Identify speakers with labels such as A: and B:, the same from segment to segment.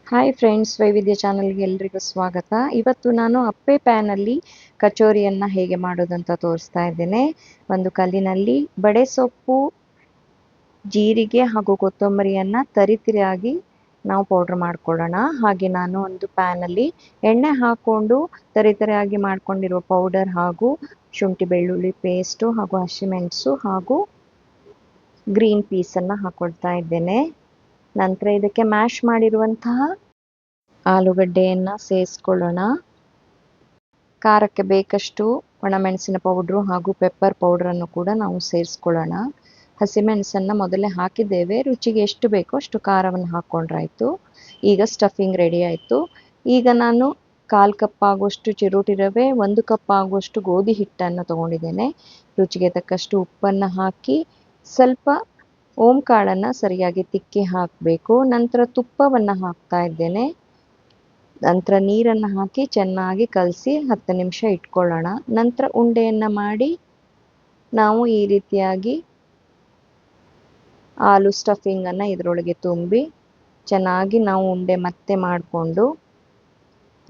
A: Hi friends, ವೈವಿಧ್ಯ ಚಾನಲ್ಗೆ ಎಲ್ರಿಗೂ ಸ್ವಾಗತ. ಇವತ್ತು ನಾನು ಅಪ್ಪೆ ಪ್ಯಾನಲ್ಲಿ ಕಚೋರಿಯನ್ನು ಹೇಗೆ ಮಾಡೋದಂತ ತೋರಿಸ್ತಾ ಇದ್ದೇನೆ. ಒಂದು ಕಲ್ಲಿನಲ್ಲಿ ಬಡೆ ಸೊಪ್ಪು, ಜೀರಿಗೆ ಹಾಗೂ ಕೊತ್ತಂಬರಿಯನ್ನು ತರಿತರಿಯಾಗಿ ನಾವು ಪೌಡ್ರ್ ಮಾಡ್ಕೊಳ್ಳೋಣ. ಹಾಗೆ ನಾನು ಒಂದು ಪ್ಯಾನಲ್ಲಿ ಎಣ್ಣೆ ಹಾಕ್ಕೊಂಡು ತರಿತರಿಯಾಗಿ ಮಾಡ್ಕೊಂಡಿರುವ ಪೌಡರ್ ಹಾಗೂ ಶುಂಠಿ ಬೆಳ್ಳುಳ್ಳಿ ಪೇಸ್ಟು ಹಾಗೂ ಹಸಿಮೆಣಸು ಹಾಗೂ ಗ್ರೀನ್ ಪೀಸನ್ನು ಹಾಕ್ಕೊಳ್ತಾ ಇದ್ದೇನೆ. ನಂತರ ಇದಕ್ಕೆ ಮ್ಯಾಶ್ ಮಾಡಿರುವಂತಹ ಆಲೂಗಡ್ಡೆಯನ್ನು ಸೇರಿಸ್ಕೊಳ್ಳೋಣ. ಖಾರಕ್ಕೆ ಬೇಕಷ್ಟು ಒಣಮೆಣಸಿನ ಪೌಡ್ರು ಹಾಗೂ ಪೆಪ್ಪರ್ ಪೌಡ್ರನ್ನು ಕೂಡ ನಾವು ಸೇರಿಸ್ಕೊಳ್ಳೋಣ. ಹಸಿಮೆಣಸನ್ನು ಮೊದಲೇ ಹಾಕಿದ್ದೇವೆ, ರುಚಿಗೆ ಎಷ್ಟು ಬೇಕೋ ಅಷ್ಟು ಖಾರವನ್ನು ಹಾಕ್ಕೊಂಡ್ರಾಯ್ತು. ಈಗ ಸ್ಟಫಿಂಗ್ ರೆಡಿ ಆಯಿತು. ಈಗ ನಾನು 1/4 ಕಪ್ ಆಗುವಷ್ಟು ಚಿರೋಟಿ ರವೆ, 1 ಕಪ್ ಆಗುವಷ್ಟು ಗೋಧಿ ಹಿಟ್ಟನ್ನು ತಗೊಂಡಿದ್ದೇನೆ. ರುಚಿಗೆ ತಕ್ಕಷ್ಟು ಉಪ್ಪನ್ನು ಹಾಕಿ ಸ್ವಲ್ಪ ಓಂಕಾಳನ್ನು ಸರಿಯಾಗಿ ತಿಕ್ಕಿ ಹಾಕಬೇಕು. ನಂತರ ತುಪ್ಪವನ್ನು ಹಾಕ್ತಾ ಇದ್ದೇನೆ. ನಂತರ ನೀರನ್ನು ಹಾಕಿ ಚೆನ್ನಾಗಿ ಕಲಸಿ 10 ನಿಮಿಷ ಇಟ್ಕೊಳ್ಳೋಣ. ನಂತರ ಉಂಡೆಯನ್ನು ಮಾಡಿ ನಾವು ಈ ರೀತಿಯಾಗಿ ಆಲೂ ಸ್ಟಫಿಂಗನ್ನು ಇದರೊಳಗೆ ತುಂಬಿ ಚೆನ್ನಾಗಿ ನಾವು ಉಂಡೆ ಮತ್ತೆ ಮಾಡಿಕೊಂಡು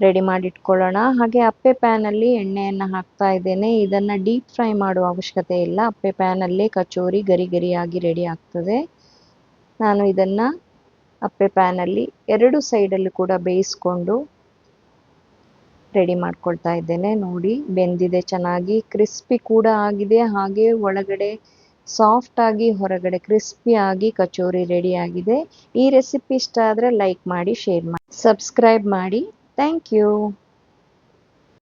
A: ರೆಡಿ ಮಾಡಿ ಇಟ್ಕೊಳ್ಳೋಣ. ಹಾಗೆ ಅಪ್ಪೆ ಪ್ಯಾನಲ್ಲಿ ಎಣ್ಣೆಯನ್ನು ಹಾಕ್ತಾ ಇದ್ದೇನೆ. ಇದನ್ನು ಡೀಪ್ ಫ್ರೈ ಮಾಡುವ ಅವಶ್ಯಕತೆ ಇಲ್ಲ. ಅಪ್ಪೆ ಪ್ಯಾನಲ್ಲೇ ಕಚೋರಿ ಗರಿ ಗರಿಯಾಗಿ ರೆಡಿ ಆಗ್ತದೆ. ನಾನು ಇದನ್ನು ಅಪ್ಪೆ ಪ್ಯಾನಲ್ಲಿ 2 ಸೈಡಲ್ಲೂ ಕೂಡ ಬೇಯಿಸ್ಕೊಂಡು ರೆಡಿ ಮಾಡ್ಕೊಳ್ತಾ ಇದ್ದೇನೆ. ನೋಡಿ, ಬೆಂದಿದೆ ಚೆನ್ನಾಗಿ, ಕ್ರಿಸ್ಪಿ ಕೂಡ ಆಗಿದೆ. ಹಾಗೆ ಒಳಗಡೆ ಸಾಫ್ಟ್ ಆಗಿ ಹೊರಗಡೆ ಕ್ರಿಸ್ಪಿ ಆಗಿ ಕಚೋರಿ ರೆಡಿ ಆಗಿದೆ. ಈ ರೆಸಿಪಿ ಇಷ್ಟ ಆದರೆ ಲೈಕ್ ಮಾಡಿ, ಶೇರ್ ಮಾಡಿ, ಸಬ್ಸ್ಕ್ರೈಬ್ ಮಾಡಿ. Thank you.